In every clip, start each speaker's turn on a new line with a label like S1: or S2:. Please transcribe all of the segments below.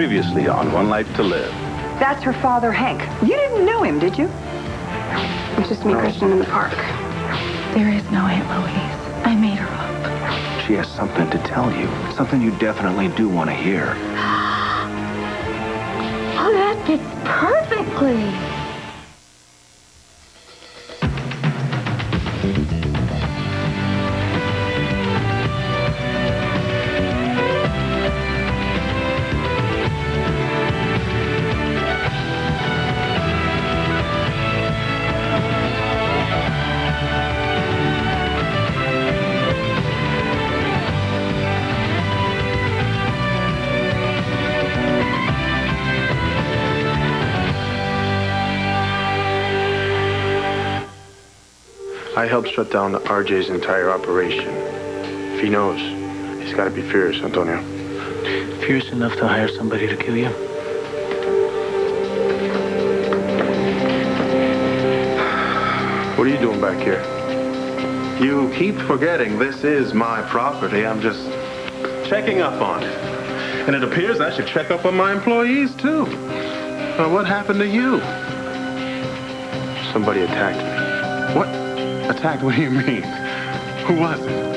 S1: Previously on One Life to Live.
S2: That's her father, Hank. You didn't know him, did you?
S3: It's just me, Christian, in the park.
S4: There is no Aunt Louise. I made her up.
S5: She has something to tell you. Something you definitely do want to hear.
S4: Oh, that fits perfectly.
S6: I helped shut down RJ's entire operation. If he knows, he's got to be fierce, Antonio.
S7: Fierce enough to hire somebody to kill you?
S6: What are you doing back here?
S5: You keep forgetting this is my property. I'm just checking up on it. And it appears I should check up on my employees, too. Well, what happened to you?
S6: Somebody attacked me.
S5: What? Attacked? What do you mean? Who was it?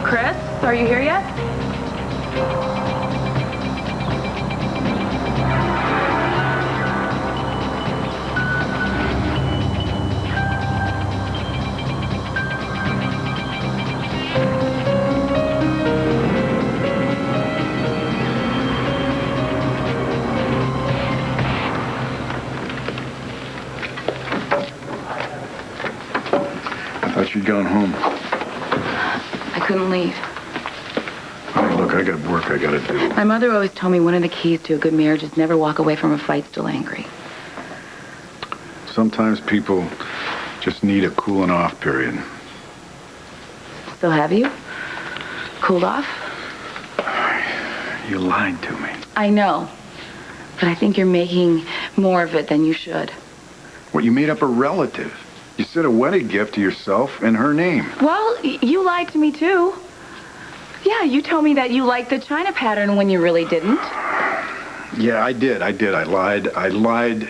S3: Chris, are you here yet?
S5: I thought you'd gone home.
S3: I couldn't leave.
S5: Hey, look, I got work I gotta do.
S3: My mother always told me one of the keys to a good marriage is never walk away from a fight still angry.
S5: Sometimes people just need a cooling off period.
S3: So have you? Cooled off?
S5: You lied to me.
S3: I know. But I think you're making more of it than you should.
S5: What, you made up a relative? You said a wedding gift to yourself in her name.
S3: Well, you lied to me too. Yeah, you told me that you liked the China pattern when you really didn't.
S5: Yeah, I did. I lied. I lied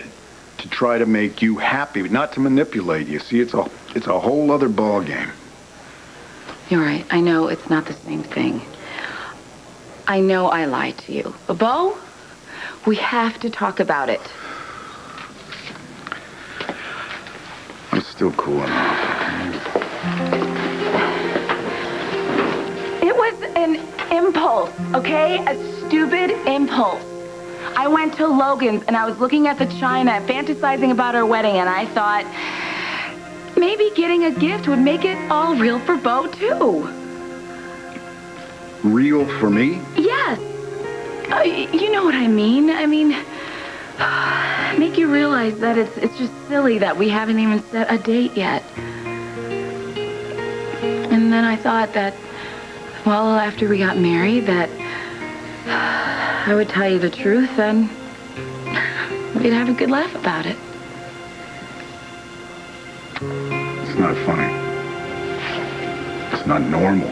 S5: to try to make you happy, not to manipulate you. See, it's a whole other ball game.
S3: You're right. I know it's not the same thing. I know I lied to you. But Bo, we have to talk about it.
S5: I'm still cooling off.
S3: It was an impulse, okay? A stupid impulse. I went to Logan's and I was looking at the china, fantasizing about our wedding, and I thought maybe getting a gift would make it all real for Bo, too.
S5: Real for me?
S3: Yes. You know what I mean. I mean, make you realize that it's just silly that we haven't even set a date yet. And then I thought that, well, after we got married, that I would tell you the truth and we'd have a good laugh about it.
S5: It's not funny. It's not normal.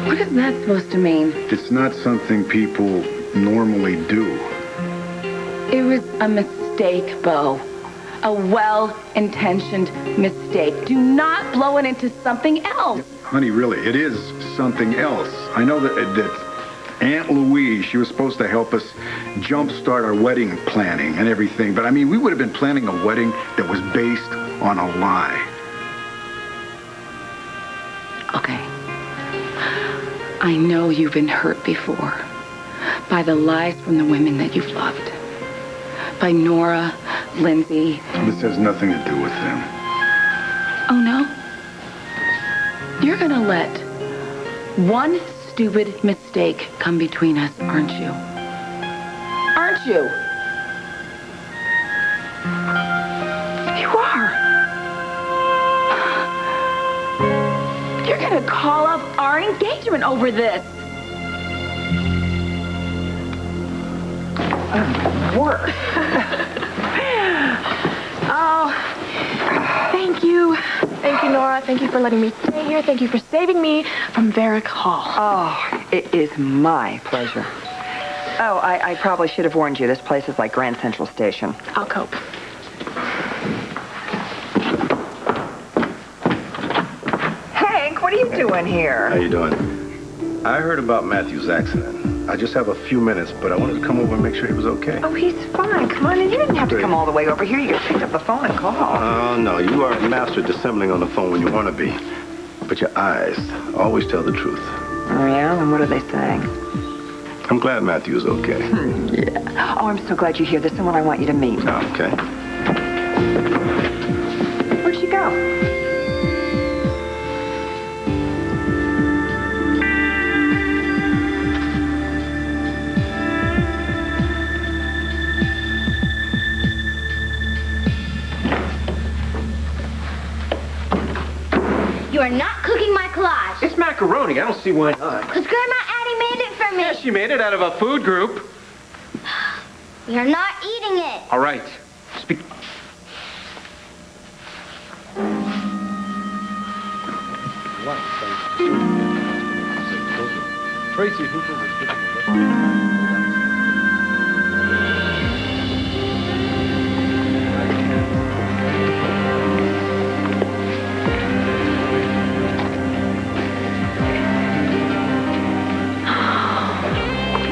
S3: What is that supposed to mean?
S5: It's not something people normally do.
S3: It was a mistake, Bo. A well-intentioned mistake. Do not blow it into something else.
S5: Honey, really, it is something else. I know that Aunt Louise, she was supposed to help us jumpstart our wedding planning and everything. But, I mean, we would have been planning a wedding that was based on a lie.
S3: Okay. I know you've been hurt before by the lies from the women that you've loved. By Nora, Lindsay.
S5: This has nothing to do with them.
S3: Oh, no? You're gonna let one stupid mistake come between us, aren't you? Aren't you? You are. You're gonna call up our engagement over this.
S2: Work.
S4: Oh, thank you. Thank you, Nora. Thank you for letting me stay here. Thank you for saving me from Varick Hall.
S2: Oh, it is my pleasure. Oh, I probably should have warned you. This place is like Grand Central Station.
S4: I'll cope.
S2: Hank, what are you doing
S8: How
S2: here?
S8: you doing? I heard about Matthew's accident. I just have a few minutes, but I wanted to come over and make sure he was okay.
S2: Oh, he's fine. Come on in. You didn't have to
S8: Great.
S2: come all the way over here. You could pick up the phone and call.
S8: Oh, no, you are a master at dissembling on the phone when you want to be. But your eyes always tell the truth.
S2: Oh, yeah? And what are they saying?
S8: I'm glad Matthew's okay.
S2: Yeah. Oh, I'm so glad you're here. There's someone I want you to meet.
S8: Okay.
S2: Where'd she go?
S9: You are not cooking my collage.
S10: It's macaroni. I don't see why not.
S9: Because Grandma Addie made it for me.
S10: Yeah, she made it out of a food group.
S9: We are not eating it.
S10: All right. Speak. Tracy Hooper was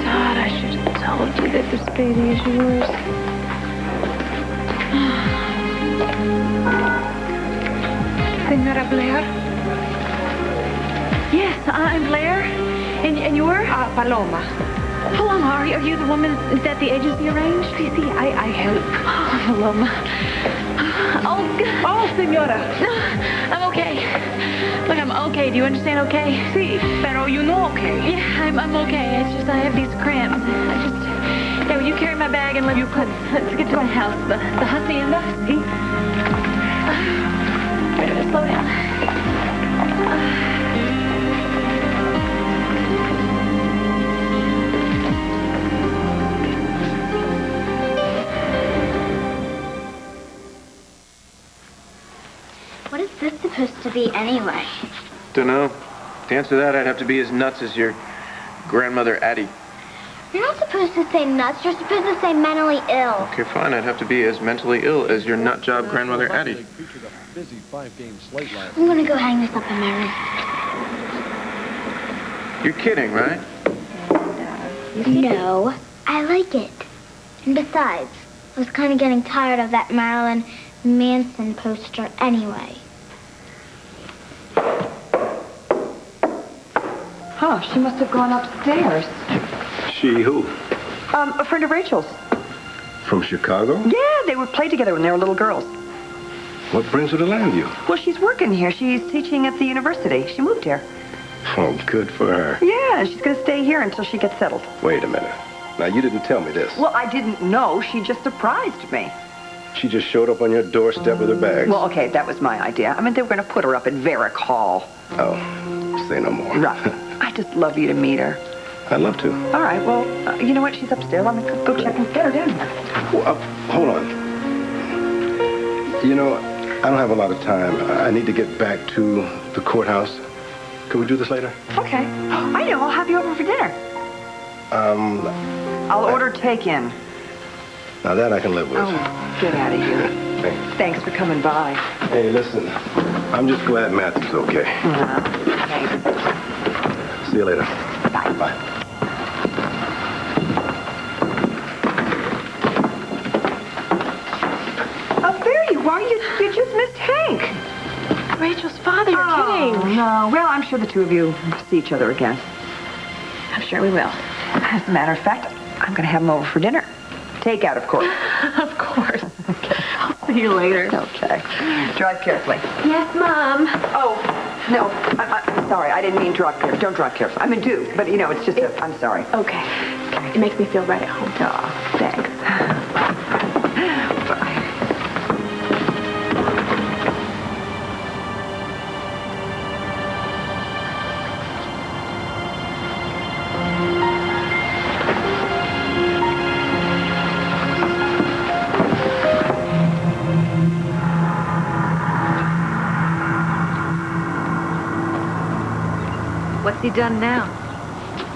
S4: God, I should have told you that this baby is yours.
S3: Senora Blair? Yes, I'm Blair. And you're?
S4: Paloma.
S3: Paloma, are you the woman that the agency arranged?
S4: See, I help.
S3: Oh, Paloma.
S4: Oh, senora.
S3: I'm okay. Look, I'm okay. Do you understand okay?
S4: Sí, pero you know okay.
S3: Yeah, I'm okay. It's just I have these cramps. Hey, will you carry my bag and let's get to my house. The hacienda. See? Slow down.
S9: What is this supposed to be anyway?
S6: Dunno. To answer that, I'd have to be as nuts as your grandmother Addie.
S9: You're not supposed to say nuts. You're supposed to say mentally ill.
S6: Okay, fine. I'd have to be as mentally ill as your nut job grandmother Addie.
S9: I'm gonna go hang this up in my room.
S6: You're kidding, right?
S9: No, I like it. And besides, I was kind of getting tired of that Marilyn Manson poster anyway.
S2: Huh, she must have gone upstairs.
S8: She who?
S2: A friend of Rachel's.
S8: From Chicago?
S2: Yeah, they would play together when they were little girls.
S8: What brings her to Landview?
S2: Well, she's working here. She's teaching at the university. She moved here.
S8: Oh, good for her.
S2: Yeah, she's going to stay here until she gets settled.
S8: Wait a minute. Now, you didn't tell me this.
S2: Well, I didn't know. She just surprised me.
S8: She just showed up on your doorstep with her bags.
S2: Well, okay, that was my idea. I mean, they were going to put her up at Varick Hall.
S8: Oh, say no more.
S2: Right. I just love you to meet her.
S8: I'd love to.
S2: All right, well, you know what? She's upstairs. Let me go check and get her down here.
S8: Well, hold on. You know, I don't have a lot of time. I need to get back to the courthouse. Could we do this later?
S2: Okay. I know. I'll have you over for dinner. I'll order take-in.
S8: Now that I can live with.
S2: Oh, get out of here.
S8: Thanks.
S2: Thanks for coming by.
S8: Hey, listen. I'm just glad Matthew's okay.
S2: Thanks.
S8: See you later.
S2: Bye.
S8: Bye.
S2: Oh, there you are. You just missed Hank.
S4: Rachel's father, you're kidding.
S2: No. Well, I'm sure the two of you see each other again.
S4: I'm sure we will.
S2: As a matter of fact, I'm going to have him over for dinner. Takeout, of course.
S4: Of course.
S2: Okay.
S4: I'll see you later.
S2: Okay. Drive carefully.
S4: Yes, Mom.
S2: Oh, no. I'm sorry. I didn't mean drive carefully. Don't drive carefully. I mean, do. But, you know, it's just I'm sorry.
S4: Okay. It makes me feel right at home.
S2: Oh, thanks. Bye.
S11: he done now?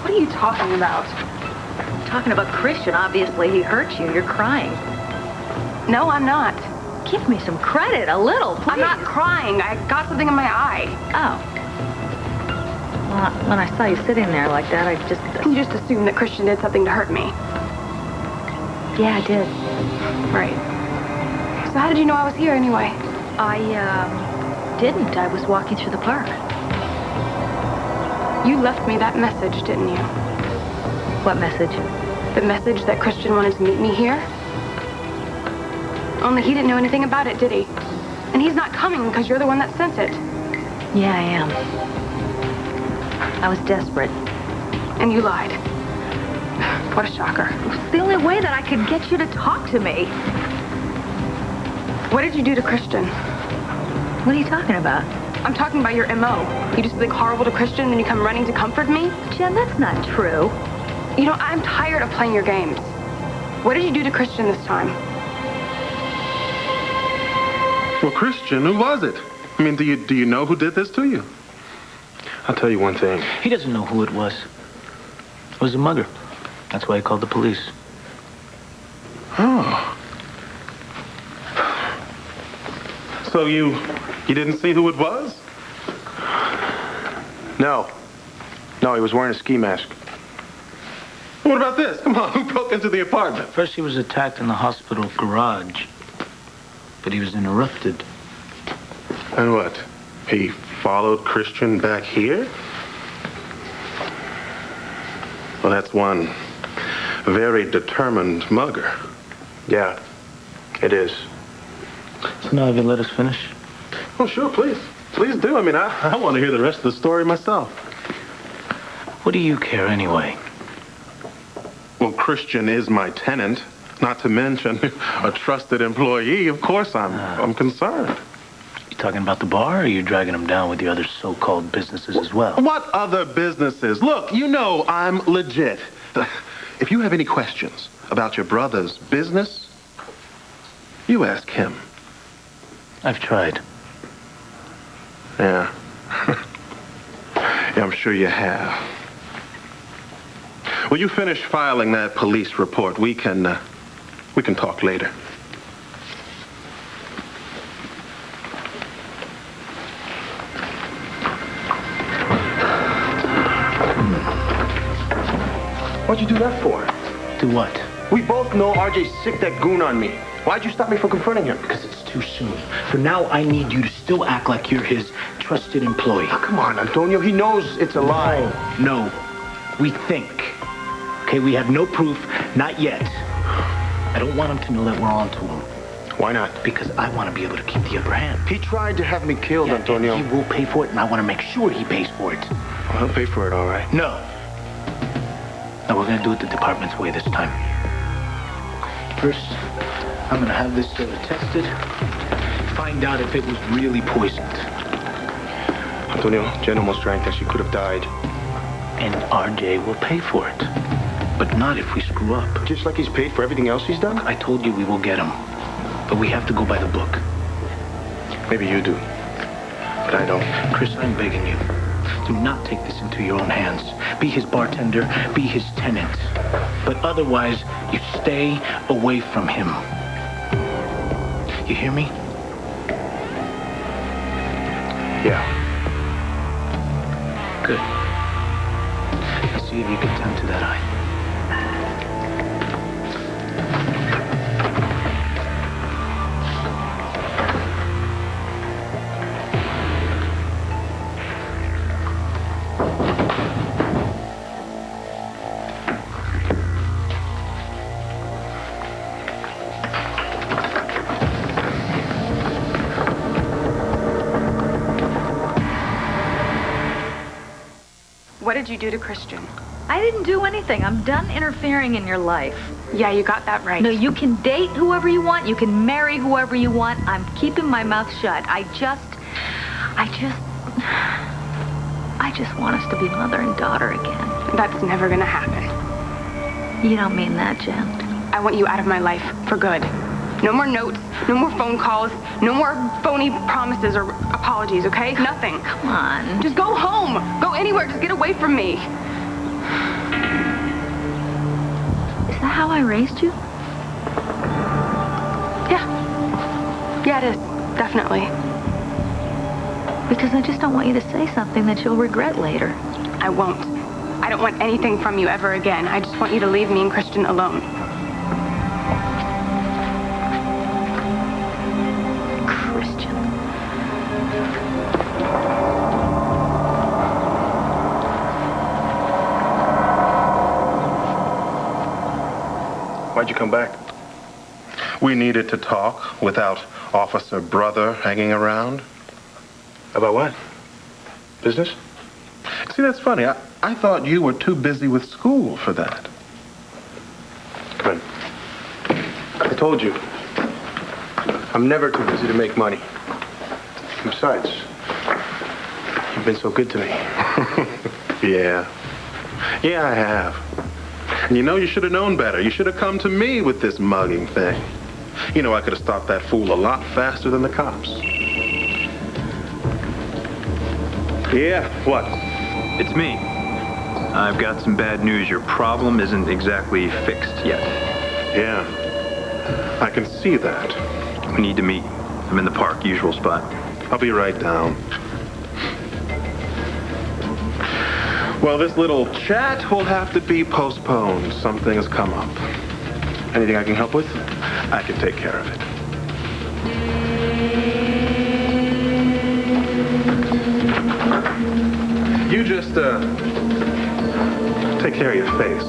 S3: What are you talking about?
S11: Talking about Christian. Obviously, he hurt you. You're crying.
S3: No, I'm not.
S11: Give me some credit, a little, please.
S3: I'm not crying. I got something in my eye.
S11: Oh. Well, when I saw you sitting there like that, I just...
S3: You just assumed that Christian did something to hurt me.
S11: Yeah, I did.
S3: Right. So how did you know I was here anyway?
S11: I didn't. I was walking through the park.
S3: You left me that message, didn't you?
S11: What message?
S3: The message that Christian wanted to meet me here? Only he didn't know anything about it, did he? And he's not coming because you're the one that sent it.
S11: Yeah, I am. I was desperate.
S3: And you lied. What a shocker.
S11: It's the only way that I could get you to talk to me.
S3: What did you do to Christian?
S11: What are you talking about?
S3: I'm talking about your M.O. You do something horrible to Christian and then you come running to comfort me?
S11: Jen, that's not true.
S3: You know, I'm tired of playing your games. What did you do to Christian this time?
S6: Well, Christian, who was it? I mean, do you know who did this to you? I'll tell you one thing.
S7: He doesn't know who it was. It was a mugger. That's why he called the police.
S6: Oh. So you didn't see who it was? No. No, he was wearing a ski mask. What about this? Come on, who broke into the apartment?
S7: First, he was attacked in the hospital garage. But he was interrupted.
S6: And what? He followed Christian back here? Well, that's one very determined mugger. Yeah, it is.
S7: So now, have you let us finish?
S6: Oh, sure, please. Please do. I mean, I want to hear the rest of the story myself.
S7: What do you care anyway?
S6: Well, Christian is my tenant. Not to mention a trusted employee. Of course, I'm concerned.
S7: You talking about the bar, or are you dragging him down with the other so-called businesses as well?
S6: What other businesses? Look, you know I'm legit. If you have any questions about your brother's business, you ask him.
S7: I've tried.
S6: Yeah. Yeah, I'm sure you have. When you finish filing that police report, we can talk later.
S10: What'd you do that for?
S7: Do what?
S10: We both know RJ's sick that goon on me. Why'd you stop me from confronting him?
S7: Because it's too soon. For now, I need you to still act like you're his trusted employee.
S10: Oh, come on, Antonio. He knows it's a lie.
S7: No. We think. Okay, we have no proof. Not yet. I don't want him to know that we're on to him.
S6: Why not?
S7: Because I want to be able to keep the upper hand.
S10: He tried to have me killed, Antonio.
S7: And he will pay for it, and I want to make sure he pays for it.
S6: Well, he'll pay for it, all right.
S7: No. No, we're going to do it the department's way this time. First, I'm going to have this soda tested. Find out if it was really poisoned.
S6: Antonio, Jen almost drank that. She could have died.
S7: And RJ will pay for it. But not if we screw up.
S10: Just like he's paid for everything else he's done?
S7: I told you we will get him. But we have to go by the book.
S6: Maybe you do. But I don't.
S7: Chris, I'm begging you. Do not take this into your own hands. Be his bartender. Be his tenant. But otherwise, you stay away from him. You hear me?
S6: Yeah.
S7: Good. Now see if you can tend to that eye.
S3: What did you do to Christian?
S11: I didn't do anything. I'm done interfering in your life.
S3: Yeah, you got that right.
S11: No, you can date whoever you want. You can marry whoever you want. I'm keeping my mouth shut. I just want us to be mother and daughter again.
S3: That's never gonna happen.
S11: You don't mean that, Jen.
S3: I want you out of my life for good. No more notes, no more phone calls, no more phony promises or apologies, okay? Nothing.
S11: Come on.
S3: Just go home. Go anywhere. Just get away from me.
S11: Is that how I raised you?
S3: Yeah. Yeah, it is. Definitely.
S11: Because I just don't want you to say something that you'll regret later.
S3: I won't. I don't want anything from you ever again. I just want you to leave me and Christian alone.
S11: Christian.
S10: Why'd you come back?
S6: We needed to talk without Officer Brother hanging around.
S10: About what? Business?
S6: See, that's funny. I thought you were too busy with school for that.
S10: But I told you, I'm never too busy to make money. Besides, you've been so good to me.
S6: Yeah. Yeah, I have. And you know, you should have known better. You should have come to me with this mugging thing. You know, I could have stopped that fool a lot faster than the cops.
S10: Yeah, what?
S12: It's me. I've got some bad news. Your problem isn't exactly fixed yet.
S6: Yeah, I can see that.
S12: We need to meet. I'm in the park, usual spot.
S6: I'll be right down. Well, this little chat will have to be postponed. Something has come up. Anything I can help with? I can take care of it. You just, take care of your face.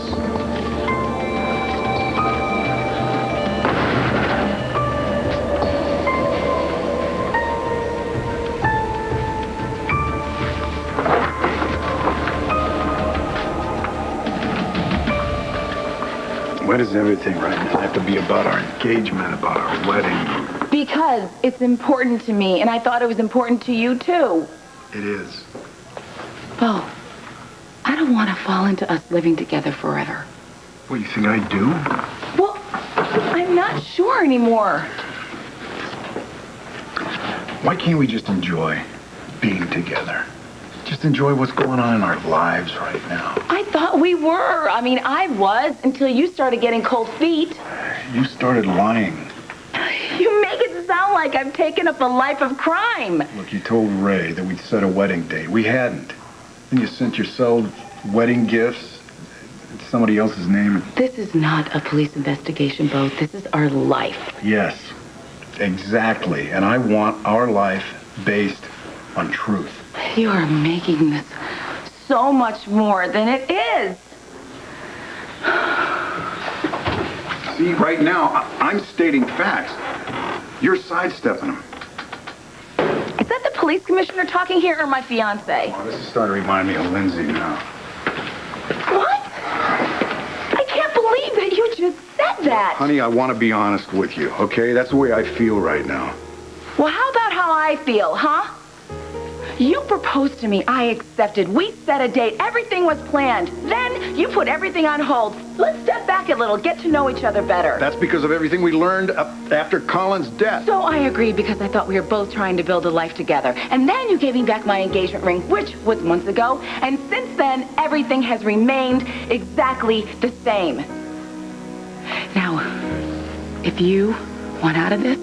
S5: Why does everything right now have to be about our engagement, about our wedding?
S3: Because it's important to me, and I thought it was important to you, too.
S5: It is.
S3: Bo, I don't want to fall into us living together forever.
S5: What, you think I do?
S3: Well, I'm not sure anymore.
S5: Why can't we just enjoy being together? Just enjoy what's going on in our lives right now.
S3: I thought we were. I mean, I was until you started getting cold feet.
S5: You started lying.
S3: You make it sound like I've taken up a life of crime.
S5: Look, you told Ray that we'd set a wedding date. We hadn't. Then you sent yourself wedding gifts in somebody else's name.
S3: This is not a police investigation, Bo. This is our life.
S5: Yes, exactly. And I want our life based on truth.
S3: You are making this so much more than it is.
S5: See, right now, I'm stating facts. You're sidestepping them.
S3: Is that the police commissioner talking here or my fiance?
S5: Oh, this is starting to remind me of Lindsay now.
S3: What? I can't believe that you just said that.
S5: Honey, I want to be honest with you, okay? That's the way I feel right now.
S3: Well, how about how I feel, huh? You proposed to me, I accepted. We set a date, everything was planned. Then you put everything on hold. Let's step back a little, get to know each other better.
S5: That's because of everything we learned after Colin's death.
S3: So I agreed because I thought we were both trying to build a life together. And then you gave me back my engagement ring, which was months ago. And since then, everything has remained exactly the same. Now, if you want out of this,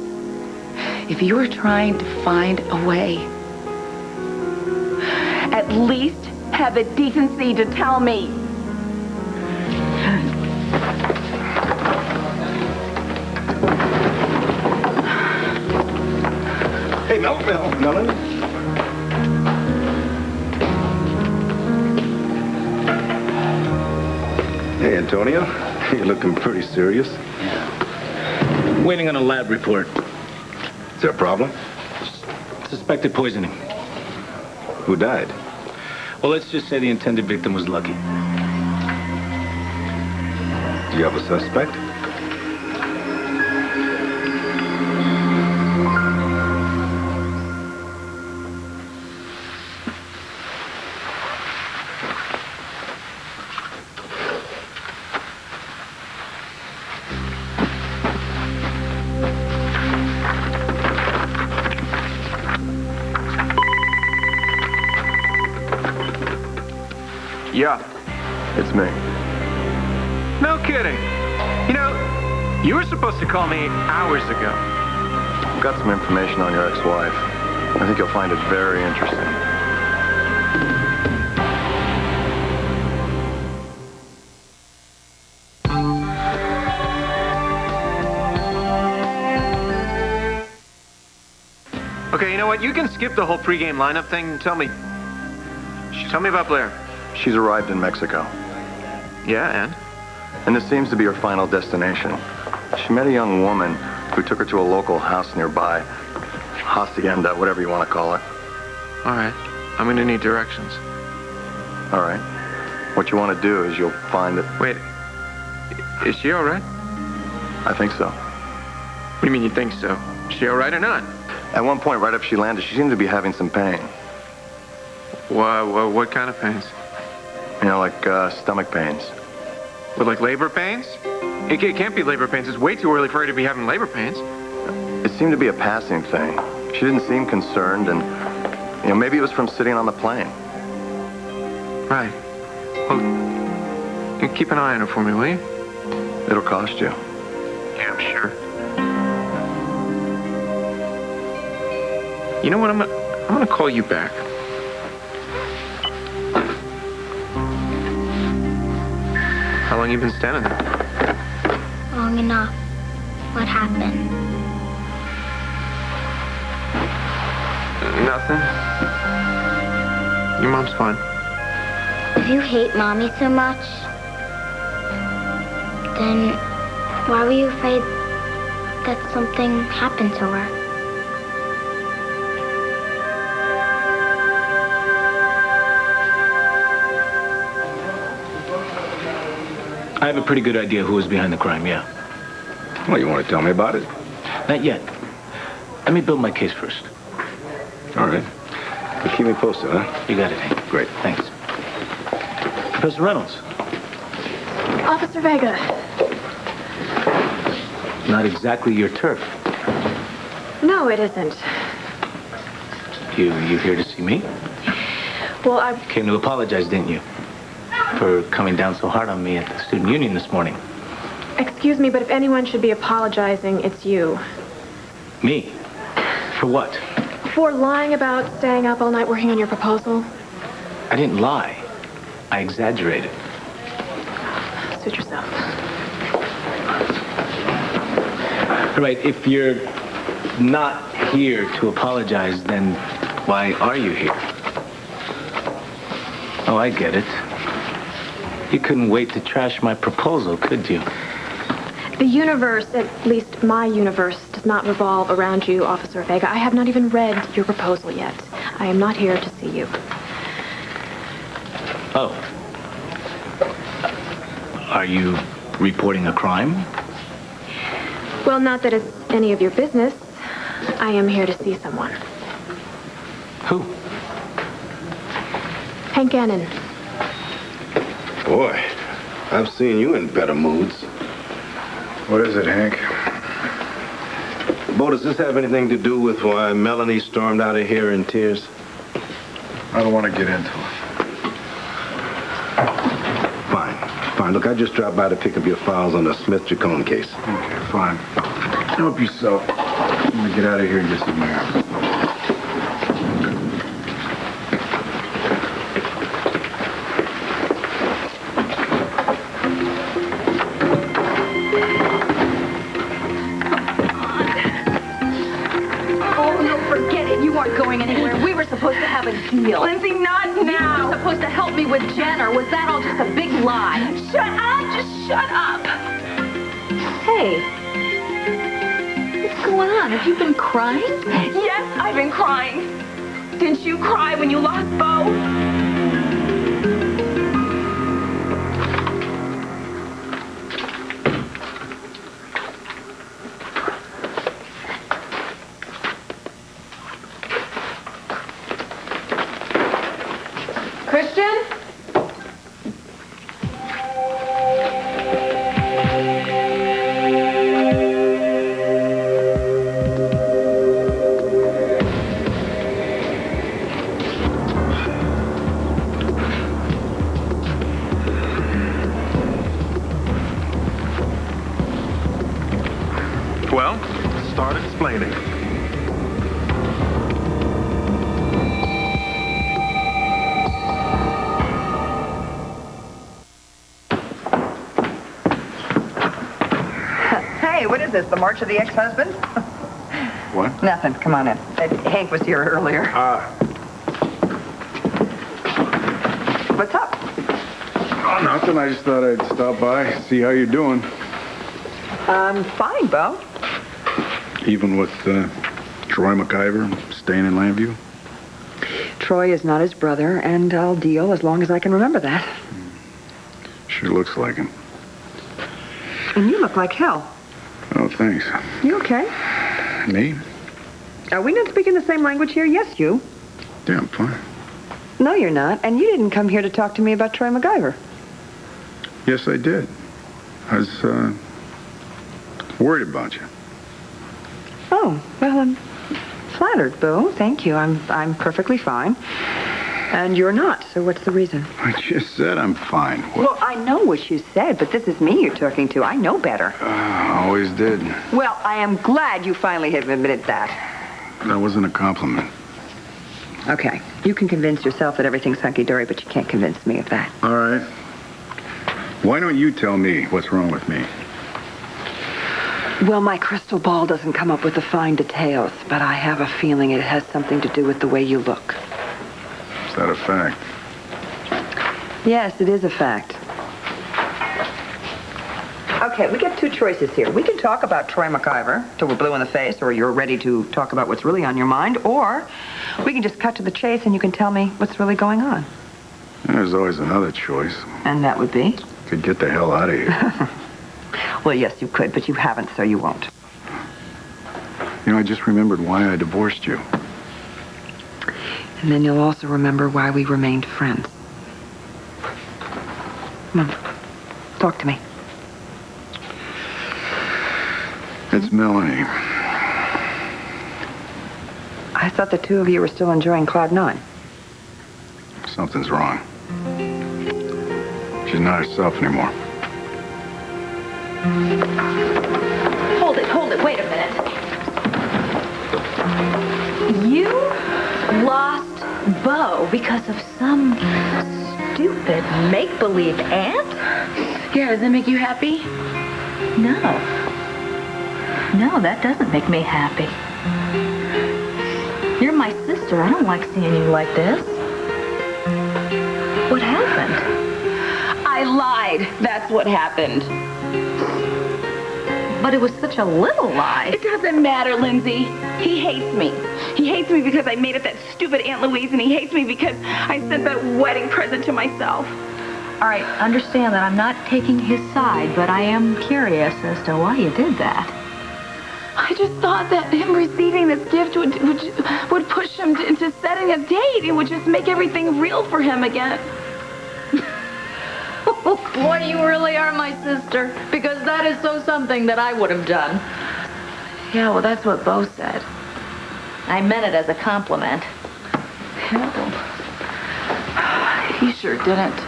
S3: if you are trying to find a way, at least have the decency to tell me.
S5: Hey, Melanie.
S8: Hey, Antonio. You're looking pretty serious.
S7: Waiting on a lab report.
S8: Is there a problem?
S7: Suspected poisoning.
S8: Who died?
S7: Well, let's just say the intended victim was lucky.
S8: Do you have a suspect?
S12: Yeah.
S13: It's me.
S12: No kidding. You know, you were supposed to call me hours ago.
S13: I've got some information on your ex-wife. I think you'll find it very interesting.
S12: Okay, you know what? You can skip the whole pregame lineup thing. Tell me about Blair.
S13: She's arrived in Mexico.
S12: Yeah,
S13: And this seems to be her final destination. She met a young woman who took her to a local house nearby. Hacienda, whatever you want to call it.
S12: All right. I'm going to need directions.
S13: All right. What you want to do is you'll find it.
S12: Wait. Is she all right?
S13: I think so.
S12: What do you mean you think so? Is she all right or not?
S13: At one point, right after she landed, she seemed to be having some pain.
S12: What kind of pains?
S13: You know, like stomach pains.
S12: Like labor pains? It can't be labor pains. It's way too early for her to be having labor pains.
S13: It seemed to be a passing thing. She didn't seem concerned, and, you know, maybe it was from sitting on the plane.
S12: Right. Well, you keep an eye on her for me, will you?
S13: It'll cost you.
S12: Yeah, I'm sure. You know what? I'm gonna call you back. How long you been standing there?
S9: Long enough. What happened?
S12: Nothing. Your mom's fine.
S9: If you hate Mommy so much, then why were you afraid that something happened to her?
S7: I have a pretty good idea who was behind the crime, yeah.
S5: Well, you want to tell me about it?
S7: Not yet. Let me build my case first.
S5: All right. Well, keep me posted, huh?
S7: You got it, Hank.
S5: Great.
S7: Thanks. Professor Reynolds.
S4: Officer Vega.
S7: Not exactly your turf.
S4: No, it isn't.
S7: You here to see me?
S4: Well, I
S7: Came to apologize, didn't you? For coming down so hard on me at the student union this morning.
S4: Excuse me, but if anyone should be apologizing, it's you.
S7: Me? For what?
S4: For lying about staying up all night working on your proposal.
S7: I didn't lie. I exaggerated.
S4: Suit yourself.
S7: All right, if you're not here to apologize, then why are you here? Oh, I get it. You couldn't wait to trash my proposal, could you?
S4: The universe, at least my universe, does not revolve around you, Officer Vega. I have not even read your proposal yet. I am not here to see you.
S7: Oh. Are you reporting a crime?
S4: Well, not that it's any of your business. I am here to see someone.
S7: Who?
S4: Hank Gannon.
S8: Boy, I've seen you in better moods.
S5: What is it, Hank?
S8: Bo, does this have anything to do with why Melanie stormed out of here in tears?
S5: I don't want to get into it.
S8: Fine. Look, I just dropped by to pick up your files on the Smith-Jacone case.
S5: Okay, fine. Help yourself. I'm going to get out of here and get some air.
S11: Going anywhere. We were supposed to have a deal.
S3: Lindsay, not now.
S11: You were supposed to help me with Jen, or was that all just a big lie?
S3: Shut up! Just shut up!
S11: Hey. What's going on? Have you been crying?
S3: Yes, I've been crying. Didn't you cry when you lost Bo?
S4: Christian?
S6: Well, start explaining.
S2: Hey, what is this, the March of the Ex-Husbands?
S5: What?
S2: Nothing. Come on in. Hank was here earlier. What's up?
S5: Oh, nothing. I just thought I'd stop by, see how you're doing.
S2: I'm fine, Bo.
S5: Even with Troy McIver staying in Landview?
S2: Troy is not his brother, and I'll deal as long as I can remember that.
S5: Sure looks like him.
S2: And you look like hell.
S5: Oh, thanks.
S2: You okay?
S5: Me?
S2: Are we not speaking the same language here? Yes, you.
S5: Yeah, I'm fine.
S2: No, you're not. And you didn't come here to talk to me about Troy McIver.
S5: Yes, I did. I was worried about you.
S2: Oh, well, I'm flattered, Bo. Thank you. I'm perfectly fine. And you're not, so what's the reason?
S5: I just said I'm fine.
S2: Well, I know what you said, but this is me you're talking to. I know better.
S5: Always did.
S2: Well, I am glad you finally have admitted that.
S5: That wasn't a compliment.
S2: Okay. You can convince yourself that everything's hunky-dory, but you can't convince me of that.
S5: All right. Why don't you tell me what's wrong with me?
S2: Well, my crystal ball doesn't come up with the fine details, but I have a feeling it has something to do with the way you look.
S5: Is that a fact?
S2: Yes, it is a fact. Okay, we get two choices here. We can talk about Troy McIver till we're blue in the face, or you're ready to talk about what's really on your mind, or we can just cut to the chase and you can tell me what's really going on.
S5: There's always another choice.
S2: And that would be?
S5: Could get the hell out of here.
S2: Well, yes, you could, but you haven't, so you won't.
S5: You know, I just remembered why I divorced you.
S2: And then you'll also remember why we remained friends. Come on, talk to me.
S5: It's Melanie.
S2: I thought the two of you were still enjoying Cloud 9.
S5: Something's wrong. She's not herself anymore.
S11: Hold it, wait a minute. You lost Bo because of some stupid make-believe aunt?
S3: Yeah, does that make you happy?
S11: No. No, that doesn't make me happy. You're my sister. I don't like seeing you like this. What happened?
S3: I lied. That's what happened.
S11: But it was such a little lie.
S3: It doesn't matter, Lindsay. He hates me. He hates me because I made up that stupid Aunt Louise, and he hates me because I sent that wedding present to myself.
S11: All right, understand that I'm not taking his side, but I am curious as to why you did that.
S3: I just thought that him receiving this gift would push him into setting a date. It would just make everything real for him again.
S11: Boy, you really are my sister, because that is so something that I would have done.
S3: Yeah, well, that's what Bo said.
S11: I meant it as a compliment.
S3: He sure didn't.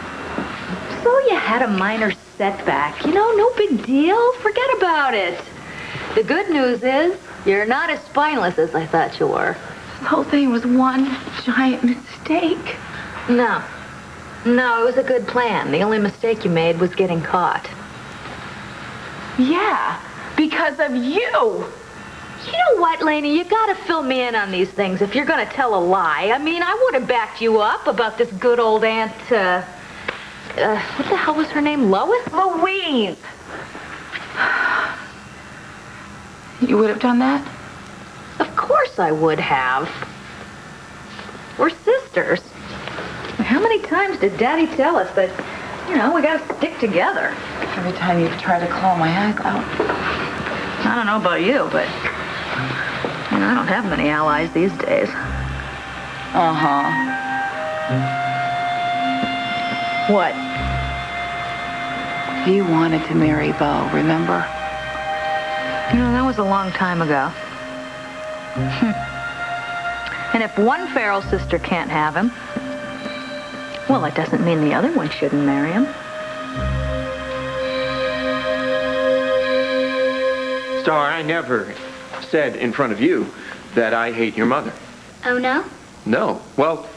S11: So you had a minor setback. You know, no big deal. Forget about it. The good news is you're not as spineless as I thought you were.
S3: The whole thing was one giant mistake.
S11: No, it was a good plan. The only mistake you made was getting caught.
S3: Yeah, because of you.
S11: You know what, Lainey? You gotta fill me in on these things if you're gonna tell a lie. I mean, I would have backed you up about this good old Aunt, what the hell was her name? Lois?
S3: Louise. You would have done that?
S11: Of course I would have. We're sisters. How many times did Daddy tell us that, you know, we gotta stick together?
S3: Every time you've tried to claw my eyes out.
S11: I don't know about you, but you know, I don't have many allies these days.
S3: Uh-huh. What? You wanted to marry Bo, remember?
S11: You know, that was a long time ago. And if one feral sister can't have him, well, it doesn't mean the other one shouldn't marry him.
S10: Star, I never said in front of you that I hate your mother.
S9: Oh, no?
S10: No. Well,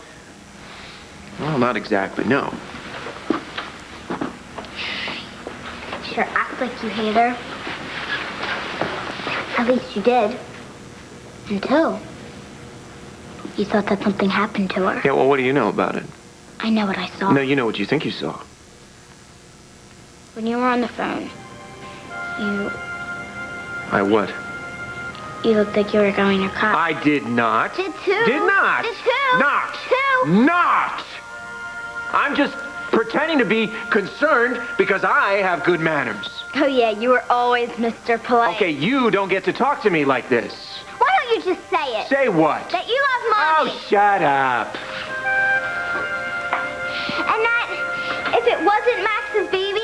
S10: not exactly, no.
S9: Sure act like you hate her. At least you did. Until you thought that something happened to her.
S10: Yeah, well, what do you know about it?
S9: I know what I saw.
S10: No, you know what you think you saw.
S9: When you were on the phone,
S10: I what?
S9: you looked like you were going to cry.
S10: I did not.
S9: Did too.
S10: Did not.
S9: Did too.
S10: Not.
S9: Too.
S10: Not. I'm just pretending to be concerned because I have good manners.
S9: Oh, yeah, you were always Mr. Polite.
S10: Okay, you don't get to talk to me like this.
S9: Why don't you just say it?
S10: Say what?
S9: That you love Mommy.
S10: Oh, shut up.
S9: And that if it wasn't Max's baby,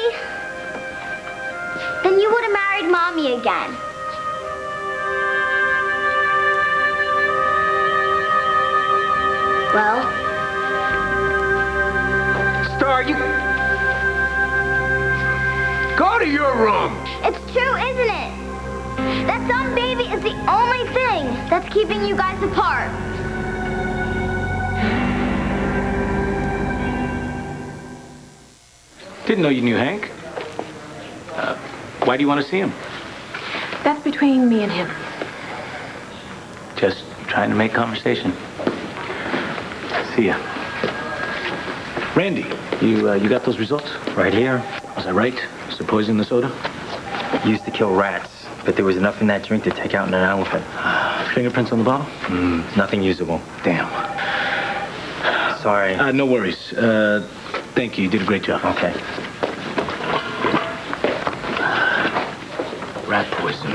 S9: then you would have married Mommy again. Well?
S10: Star, you... Go to your room.
S9: It's true, isn't it? That some baby is the only thing that's keeping you guys apart.
S7: Didn't know you knew Hank. Why do you want to see him?
S4: That's between me and him.
S7: Just trying to make conversation. See ya. Randy, you got those results?
S14: Right here.
S7: Was I right? Was it poison in the soda?
S14: Used to kill rats, but there was enough in that drink to take out an elephant.
S7: Fingerprints on the bottle?
S14: Nothing usable.
S7: Damn.
S14: Sorry.
S7: No worries. Thank you. You did a great job.
S14: Okay.
S7: Rat poison.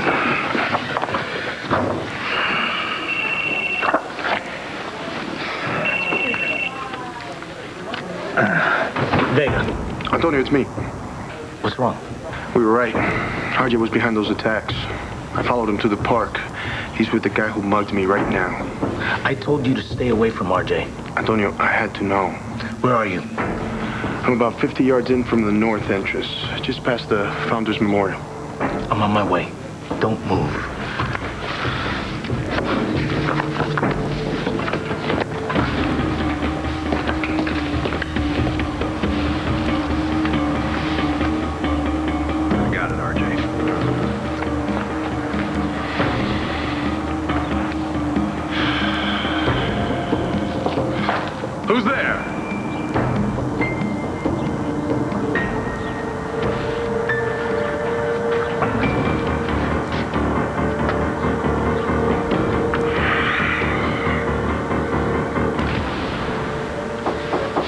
S7: Vega.
S10: Antonio, it's me.
S7: What's wrong?
S10: We were right. RJ was behind those attacks. I followed him to the park. He's with the guy who mugged me right now.
S7: I told you to stay away from RJ.
S10: Antonio, I had to know.
S7: Where are you?
S10: I'm about 50 yards in from the north entrance, just past the Founders Memorial.
S7: I'm on my way. Don't move.
S12: Got it, RJ.
S6: Who's there?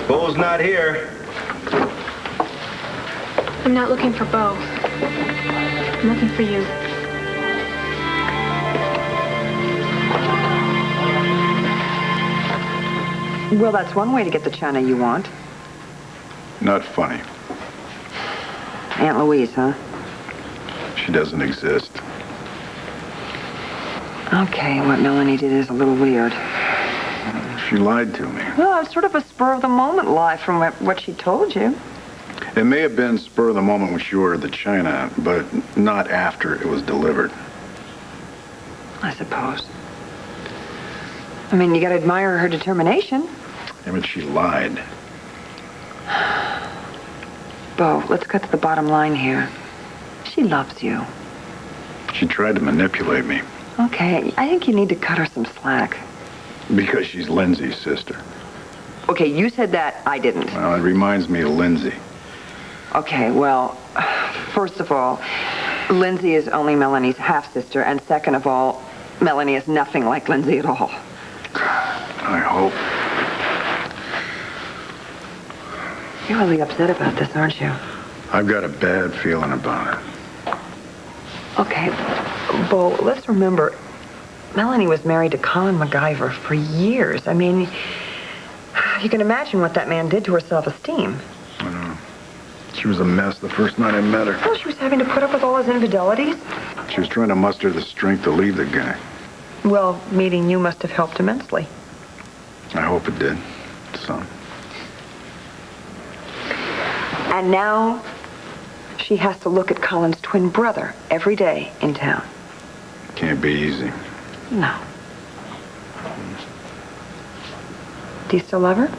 S8: Bo's not here.
S4: I'm not looking for Bo. I'm looking for you.
S2: Well, that's one way to get the China you want.
S5: Not funny.
S2: Aunt Louise, huh?
S5: She doesn't exist.
S2: Okay, what Melanie did is a little weird.
S5: She lied to me.
S2: Well, it's sort of a spur-of-the-moment lie from what she told you.
S5: It may have been spur of the moment when she ordered the china, but not after it was delivered.
S2: I suppose. I mean, you gotta admire her determination.
S5: Yeah, but she lied.
S2: Bo, let's cut to the bottom line here. She loves you.
S5: She tried to manipulate me.
S2: Okay, I think you need to cut her some slack.
S5: Because she's Lindsay's sister.
S2: Okay, you said that, I didn't.
S5: Well, it reminds me of Lindsay.
S2: Okay, well, first of all, Lindsay is only Melanie's half-sister, and second of all, Melanie is nothing like Lindsay at all.
S5: I hope.
S2: You're really upset about this, aren't you?
S5: I've got a bad feeling about it.
S2: Okay, Bo, let's remember, Melanie was married to Colin MacGyver for years. I mean, you can imagine what that man did to her self-esteem.
S5: I know. She was a mess the first night I met her.
S2: Well, she was having to put up with all his infidelities.
S5: She was trying to muster the strength to leave the guy.
S2: Well, meeting you must have helped immensely.
S5: I hope it did, son.
S2: And now she has to look at Colin's twin brother every day in town.
S5: Can't be easy.
S2: No. Do you still love her?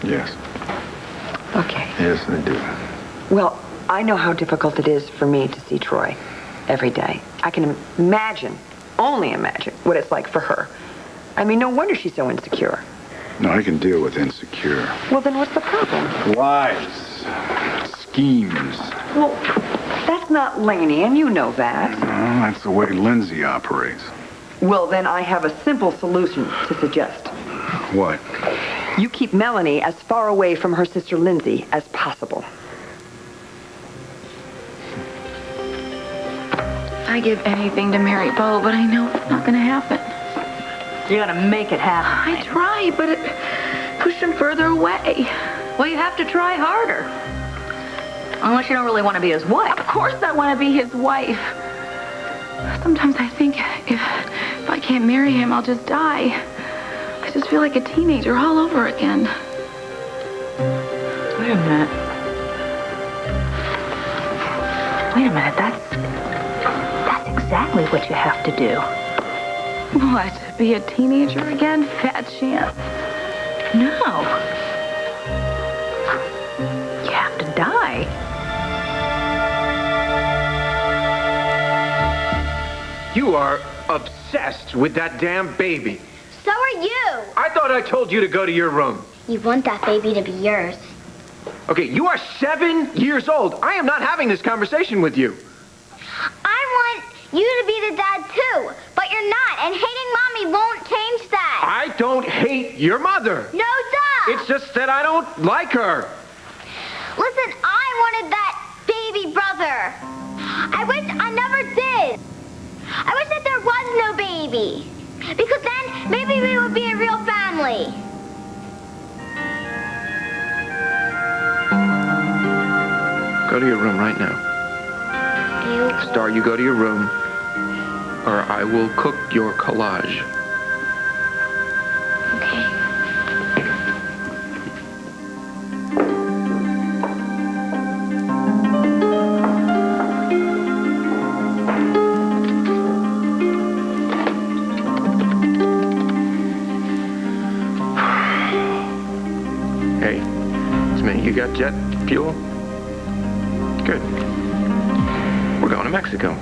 S5: Yes.
S2: Okay.
S5: Yes, I do.
S2: Well, I know how difficult it is for me to see Troy every day. I can imagine, only imagine, what it's like for her. I mean, no wonder she's so insecure.
S5: No, I can deal with insecure.
S2: Well, then what's the problem?
S5: Lies. Schemes.
S2: Well, that's not Laney, and you know that.
S5: Well, that's the way Lindsay operates.
S2: Well, then I have a simple solution to suggest.
S5: What?
S2: You keep Melanie as far away from her sister Lindsay as possible.
S3: I give anything to marry Bo, but I know it's not going to happen.
S11: You gotta make it happen.
S3: I try, but it pushed him further away.
S11: Well, you have to try harder. Unless you don't really want to be his wife.
S3: Of course I want to be his wife. Sometimes I think if I can't marry him, I'll just die. I just feel like a teenager all over again.
S11: Wait a minute. That's exactly what you have to do.
S3: What? Be a teenager again? Fat chance.
S11: No. You have to die.
S10: You are obsessed with that damn baby.
S9: So are you.
S10: I thought I told you to go to your room.
S9: You want that baby to be yours.
S10: Okay, you are 7 years old. I am not having this conversation with you.
S9: I want you to be the dad too, but you're not, and hating Mommy won't change that.
S10: I don't hate your mother.
S9: No, duh.
S10: It's just that I don't like her.
S9: Listen, I wanted that baby brother. I wish I never did. I wish that there was no baby. Because then maybe we would be a real family.
S10: Go to your room right now. Star, you go to your room, or I will cook your collage. Hey, it's me. You got jet fuel? Good. We're going to Mexico.